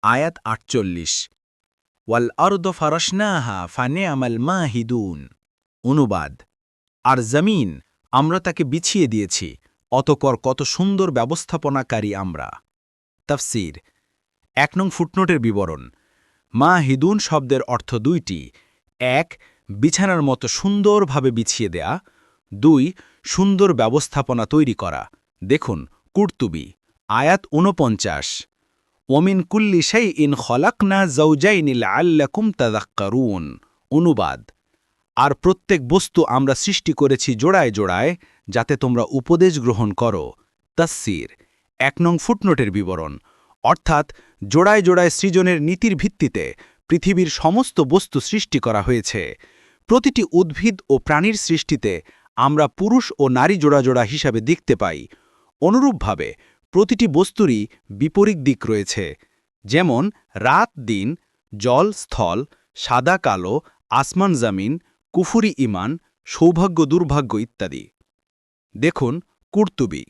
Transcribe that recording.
আয়াত ৪৮ ওয়াল আরদ ফারাশনাহা ফানিআমাল মাহিদুন। অনুবাদ, আর জমিন আমরা তাকে বিছিয়ে দিয়েছি, অতঃপর কত সুন্দর ব্যবস্থাপনাকারী আমরা। তাফসীর। ১ নং ফুটনোটের বিবরণ। মাহিদুন শব্দের অর্থ দুইটি: ১ বিছানার মতো সুন্দরভাবে বিছিয়ে দেয়া, ২ সুন্দর ব্যবস্থাপনা তৈরি করা। দেখুন কুরতুবী। আয়াত ৪৯ ওমিন কুল্লি শাইইন খলাকনা যাওজাইনি লাআল্লাকুম তাযাক্কারুন। অনুবাদ, আর প্রত্যেক বস্তু আমরা সৃষ্টি করেছি জোড়ায় জোড়ায়, যাতে তোমরা উপদেশ গ্রহণ করো। তাফসীর। ১ নং ফুটনোটের বিবরণ। অর্থাৎ জোড়ায় জোড়ায় সৃজনের নীতির ভিত্তিতে পৃথিবীর সমস্ত বস্তু সৃষ্টি করা হয়েছে। প্রতিটি উদ্ভিদ ও প্রাণীর সৃষ্টিতে আমরা পুরুষ ও নারী জোড়া জোড়া হিসাবে দেখতে পাই। অনুরূপভাবে প্রতিটি বস্তুরই বিপরীত দিক রয়েছে, যেমন রাত দিন, জল স্থল, সাদা কালো, আসমান জমিন, কুফুরি ইমান, সৌভাগ্য দুর্ভাগ্য ইত্যাদি। দেখুন কুরতুবী।